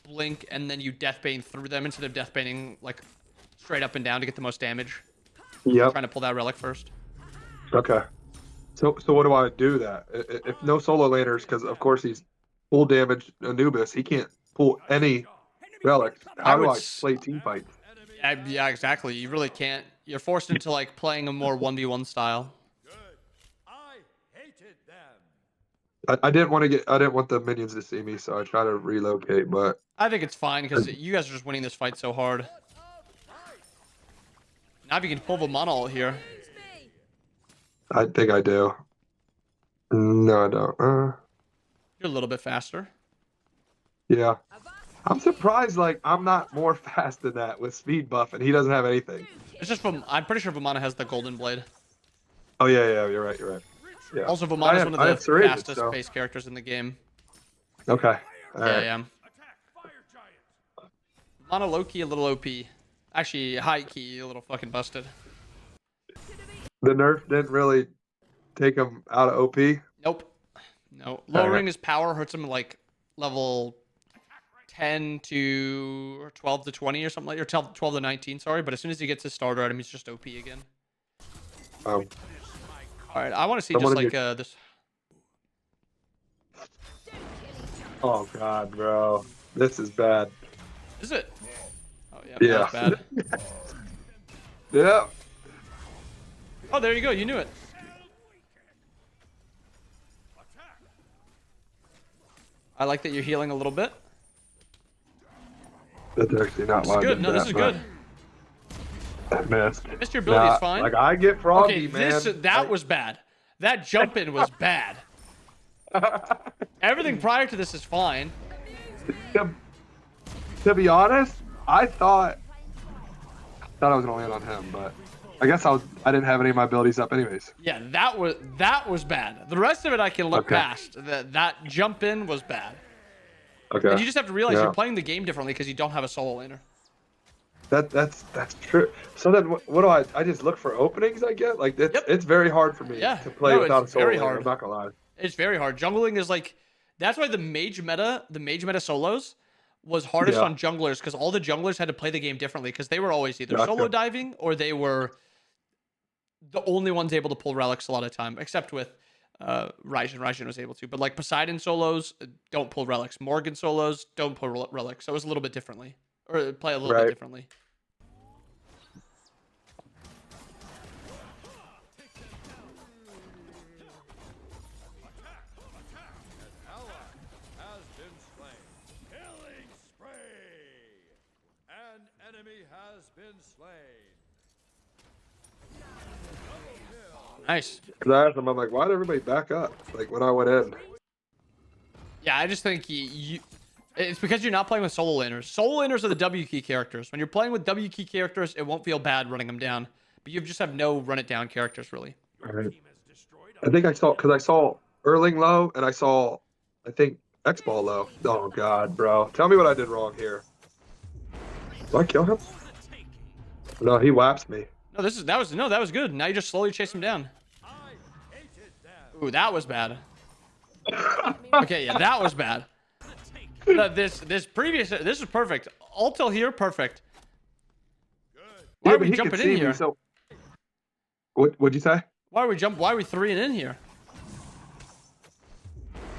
blink and then you deathbane through them instead of deathbaning like straight up and down to get the most damage. Yep. Trying to pull that relic first. Okay. So what do I do that? If no solo laners, because of course he's full damage Anubis, he can't pull any relics. How do I play team fights? Yeah, exactly. You really can't. You're forced into like playing a more 1v1 style. Good. I hated them. I didn't want to get. I didn't want the minions to see me, so I try to relocate. But I think it's fine because you guys are just winning this fight so hard. Now if you can pull the mono ult here. Use me. I think I do. No, I don't. You're a little bit faster. Yeah. I'm surprised. Like I'm not more fast than that with speed buff, and he doesn't have anything. It's just from. I'm pretty sure Vamana has the golden blade. Oh yeah. You're right. You're right. Yeah. Also, Vamana is one of the Serrated, fastest so. base characters in the game. Okay. All right. Yeah. Vamana low key a little OP. Actually, high key a little fucking busted. The nerf didn't really take him out of OP. Nope. No. Lowering his power hurts him like level 10 to or 12 to 20 or something like, or 12 to 19, sorry. But as soon as he gets his starter item, he's just OP again. All right, I want to see just like this. Oh god, bro, this is bad. Is it? Oh yeah, Yeah. bad. Yeah. Oh, there you go. You knew it. I like that you're healing a little bit. That's actually not This is good. No, this is good. I missed. Missed your ability is fine. Like I get froggy, Okay, man. that was bad. That jump in was bad. Everything prior to this is fine. To be honest, I thought I was gonna land on him, but I guess I didn't have any of my abilities up anyways. Yeah, that was bad. The rest of it I can look past. That jump in was bad. Okay. And you just have to realize you're playing the game differently because you don't have a solo laner. That's true. So then what do I just look for openings? I get like it's very hard for me to play without a solo laner. I'm not gonna lie. It's very hard. Jungling is like that's why the mage meta solos was hardest on junglers because all the junglers had to play the game differently because they were always either solo diving or they were the only ones able to pull relics a lot of time, except with Raijin. Raijin was able to, but like Poseidon solos don't pull relics. Morgan solos don't pull relics. So it was a little bit differently, or play a little bit differently. Has been slain. Nice. Because I asked him, I'm like, why did everybody back up? Like when I went in. Yeah, I just think it's because you're not playing with solo laners. Solo laners are the W key characters. When you're playing with W key characters, it won't feel bad running them down. But you just have no run it down characters really. All right. I think I saw Erling low and I saw X-Ball low. Oh god, bro. Tell me what I did wrong here. Did I kill him? No, he whaps me. No, that was good. Now you just slowly chase him down. Ooh, that was bad. Okay, yeah, that was bad. This is perfect. Ultil here, perfect. Why are we jumping in here? So... What'd you say? Why are we 3 and in here?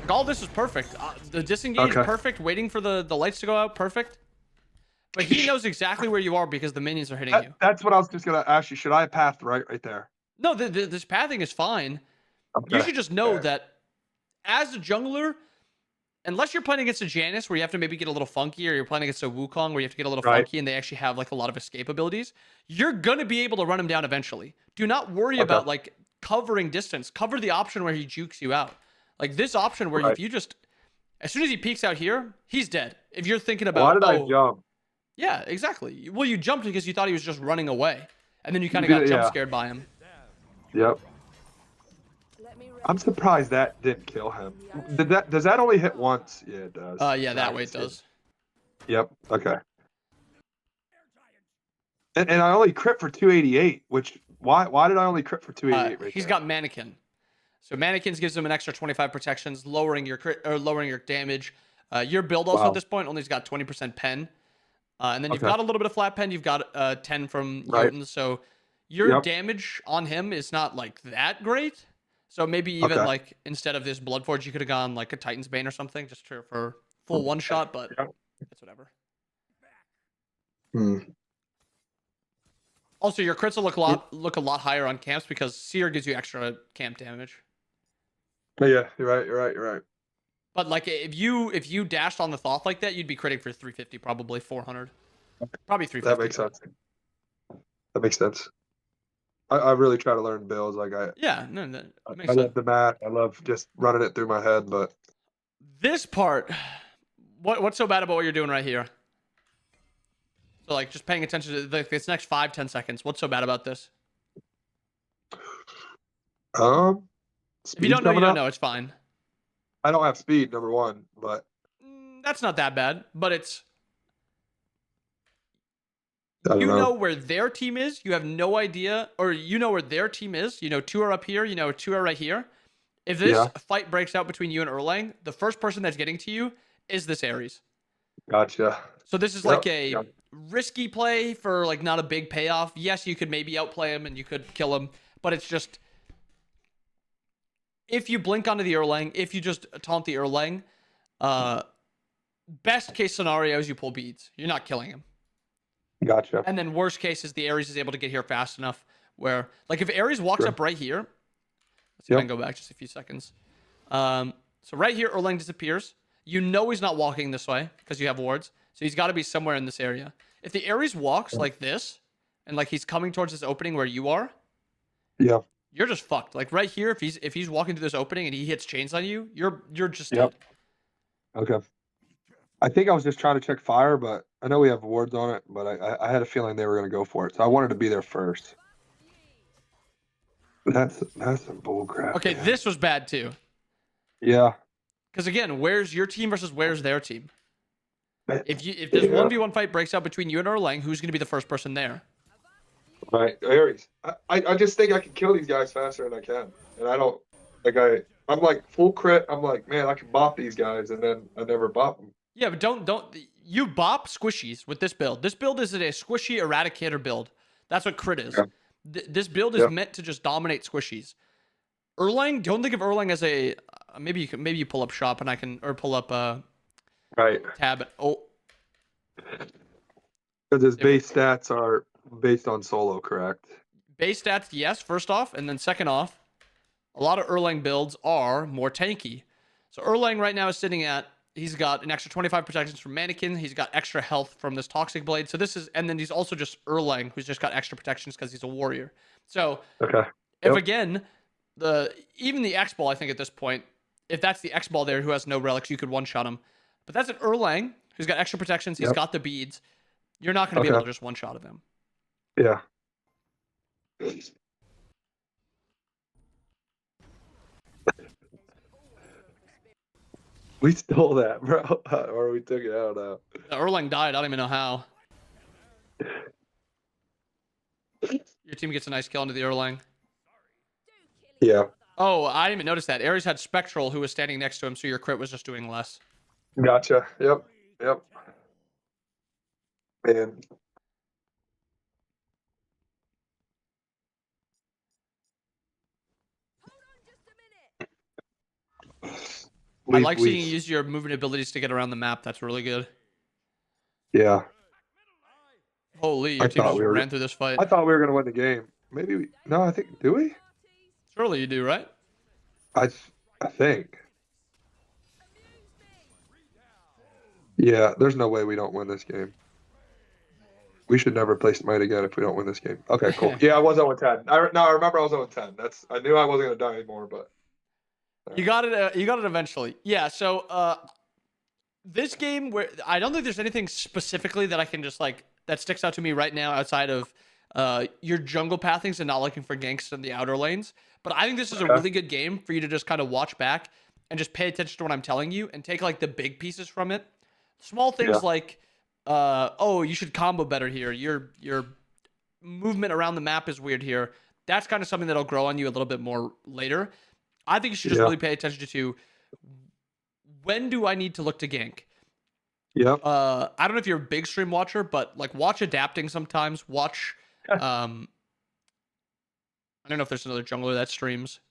Like, all this is perfect. The disengage perfect. Waiting for the lights to go out, perfect. But he knows exactly where you are because the minions are hitting you. That's what I was just gonna ask you. Should I have pathed right there? No, this pathing is fine. Okay. You should just know that as a jungler, unless you're playing against a Janus where you have to maybe get a little funky, or you're playing against a Wukong where you have to get a little funky and they actually have like a lot of escape abilities, you're gonna be able to run him down eventually. Do not worry about like covering distance. Cover the option where he jukes you out. Like this option where if you just, as soon as he peeks out here, he's dead. If you're thinking about, why did I jump? Yeah, exactly. Well, you jumped because you thought he was just running away, and then you kind of got jump scared by him. Yep. I'm surprised that didn't kill him. Does that only hit once? Yeah, it does. Yeah, that way it does. Yep. Okay. And I only crit for 288, which why did I only crit for 288? He's got mannequin, so mannequins gives him an extra 25 protections, lowering your crit or lowering your damage. Your build also at this point only's got 20% pen. And then you've got a little bit of flat pen. You've got 10 from Jotun. So your damage on him is not like that great. So maybe even like instead of this Bloodforge, you could have gone like a Titan's Bane or something just for full one shot. But it's whatever. Also, your crits will look a lot higher on camps because Seer gives you extra camp damage. But yeah, you're right. You're right. You're right. But like if you dashed on the Thoth like that, you'd be critting for 350, probably 400, probably That 350. makes sense. That makes sense. I really try to learn builds. Like Yeah, no, that makes I sense. love the mat. I love just running it through my head. But This part, what's so bad about what you're doing right here? So like just paying attention to this next 5-10 seconds. What's so bad about this? If you speed's don't know, you coming don't up. know. It's fine. I don't have speed, number one, but That's not that bad, but it's I don't you know. know where their team is. You have no idea, or you know where their team is. You know, two are up here. You know, two are right here. If this Yeah, fight breaks out between you and Erlang, the first person that's getting to you is this Ares. gotcha. So this is like Yep. a Yep. risky play for like not a big payoff. Yes, you could maybe outplay him and you could kill him, but it's just if you blink onto the Erlang, if you just taunt the Erlang, best case scenario is you pull beads. You're not killing him. Gotcha. And then worst case is the Ares is able to get here fast enough where like if Ares walks Sure. up right here, let's see if I Yep. can go back just a few seconds. So right here, Erlang disappears. You know he's not walking this way because you have wards. So he's got to be somewhere in this area. If the Ares walks like this, and like he's coming towards this opening where you are, Yeah. you're just fucked. Like right here, if he's walking through this opening and he hits chains on you, you're just Yep. dead. Okay. I think I was just trying to check fire, but I know we have wards on it, but I had a feeling they were going to go for it, so I wanted to be there first. That's some bull crap. Okay, man. this was bad too. Yeah. Because again, where's your team versus where's their team? If this Yeah. 1v1 fight breaks out between you and Erlang, who's going to be the first person there? Right, Ares. I just think I can kill these guys faster than I can, and I don't like I'm like full crit. I'm like, man, I can bop these guys, and then I never bop them. Yeah, but don't you bop squishies with this build? This build is a squishy eradicator build. That's what crit is. Yeah. This build is Yeah. meant to just dominate squishies. Erlang, don't think of Erlang as a maybe you pull up shop and I can or pull up Right, tab. Oh, because his base stats are based on solo, correct? base stats, yes. First off, and then second off, a lot of Erlang builds are more tanky. So Erlang right now is sitting at he's got an extra 25 protections from Mannequin. He's got extra health from this Toxic Blade. So this is, and then he's also just Erlang, who's just got extra protections because he's a warrior. So Okay. if Yep. again, even the X Ball, I think at this point, if that's the X Ball there who has no relics, you could one shot him. But that's an Erlang who's got extra protections. He's Yep. got the beads. You're not going to be Okay. able to just one shot of him. Yeah. We stole that, bro, or we took it out now. The Erlang died. I don't even know how. Your team gets a nice kill into the Erlang. Yeah. Oh, I didn't even notice that. Ares had Spectral who was standing next to him, so your crit was just doing less. Gotcha. Yep. Yep. Man. I like seeing you use your movement abilities to get around the map. That's really good. Yeah. Holy, your team just ran through this fight. I thought we were gonna win the game. Maybe we. No, I think. Do we? Surely you do, right? I think. Yeah. There's no way we don't win this game. We should never play Smite again if we don't win this game. Okay, cool. Yeah, I was 0-10. I remember I was 0-10. I knew I wasn't gonna die anymore, but You got it. You got it eventually. Yeah. So this game, where I don't think there's anything specifically that I can just like that sticks out to me right now outside of your jungle pathings and not looking for ganks in the outer lanes. But I think this is a really good game for you to just kind of watch back and just pay attention to what I'm telling you and take like the big pieces from it. Small things like, oh, you should combo better here. Your movement around the map is weird here. That's kind of something that'll grow on you a little bit more later. I think you should just really pay attention to when do I need to look to gank. Yep. I don't know if you're a big stream watcher, but like watch adapting sometimes. Watch. I don't know if there's another jungler that streams.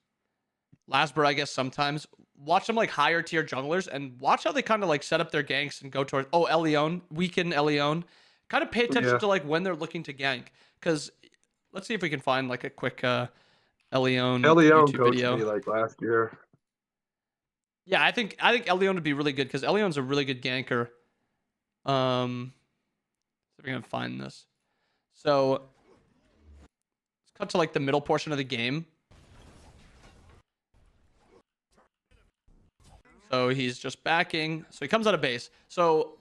Lasber, I guess sometimes. Watch some like higher tier junglers and watch how they kind of like set up their ganks and go towards. Oh, Elion, weaken Elion. Kind of pay attention to like when they're looking to gank. Because let's see if we can find like a quick Elion Elion YouTube coached video. me like last year. Yeah, I think Elyon would be really good because Elyon's a really good ganker. If we're gonna find this. So let's cut to like the middle portion of the game. So he's just backing. So he comes out of base. So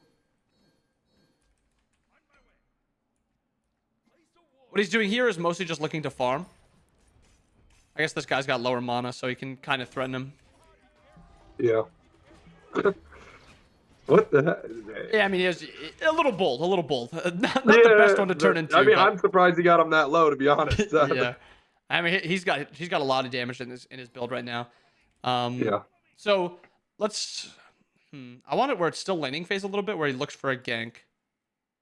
what he's doing here is mostly just looking to farm. I guess this guy's got lower mana, so he can kind of threaten him. Yeah. What the heck? Yeah, I mean, he was a little bold, not the best one to turn into. I mean, but... I'm surprised he got him that low, to be honest. Yeah, I mean, he's got a lot of damage in his build right now. Yeah. So let's. I want it where it's still laning phase a little bit, where he looks for a gank.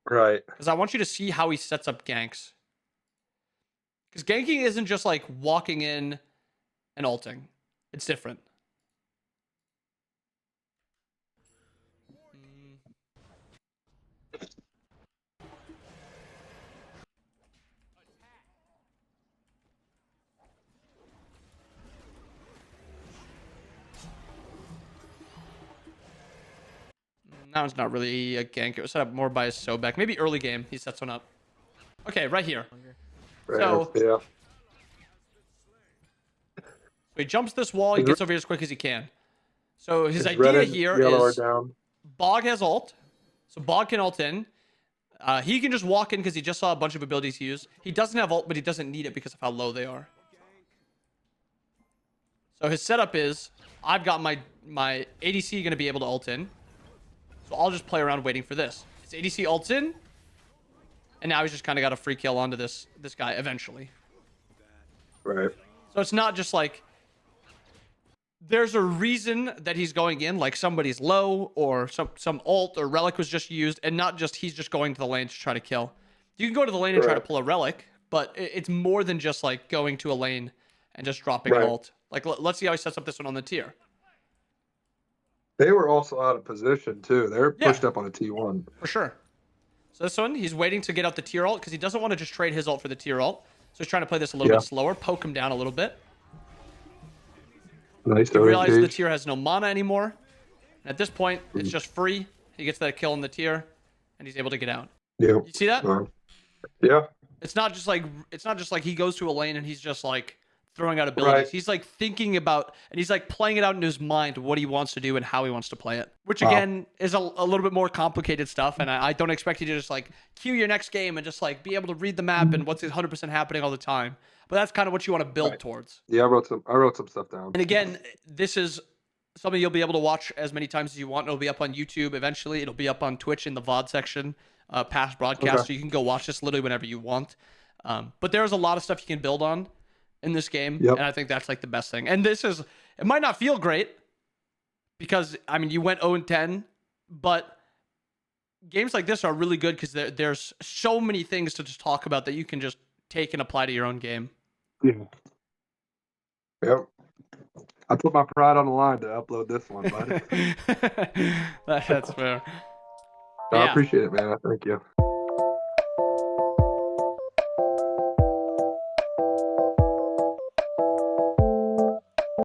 Right. Because I want you to see how he sets up ganks. Because ganking isn't just like walking in and ulting. It's different. That one's not really a gank. It was set up more by his Sobek. Maybe early game he sets one up. Okay, right here. Right. So, Yeah. So he jumps this wall. He gets over here as quick as he can. So his idea here is Bog has ult. So Bog can ult in. He can just walk in because he just saw a bunch of abilities he used. He doesn't have ult, but he doesn't need it because of how low they are. So his setup is, I've got my ADC going to be able to ult in. So I'll just play around waiting for this. His ADC ults in. And now he's just kind of got a free kill onto this guy eventually. Right. So it's not just like... There's a reason that he's going in, like somebody's low or some ult or relic was just used, and not just he's just going to the lane to try to kill. You can go to the lane and try to pull a relic, but it's more than just like going to a lane and just dropping an ult. Like, let's see how he sets up this one on the tier. They were also out of position too. They're pushed up on a T1. For sure. So this one, he's waiting to get out the tier ult because he doesn't want to just trade his ult for the tier ult. So he's trying to play this a little bit slower, poke him down a little bit. Nice. He realizes the tier has no mana anymore. And at this point, it's just free. He gets that kill in the tier, and he's able to get out. Yeah. You see that? Yeah. It's not just like he goes to a lane and he's just like throwing out abilities. Right. He's like thinking about, and he's like playing it out in his mind what he wants to do and how he wants to play it. Which again is a little bit more complicated stuff. And I don't expect you to just like cue your next game and just like be able to read the map and what's 100% happening all the time. But that's kind of what you want to build towards. Yeah, I wrote some stuff down. And again, this is something you'll be able to watch as many times as you want. It'll be up on YouTube eventually. It'll be up on Twitch in the VOD section, past broadcast. So you can go watch this literally whenever you want. But there's a lot of stuff you can build on in this game. And I think that's like the best thing. And this is, it might not feel great because, I mean, you went 0-10, but games like this are really good because there's so many things to just talk about that you can just take and apply to your own game. Yeah. Yep. I put my pride on the line to upload this one, bud. That's fair. I appreciate it, man. Thank you.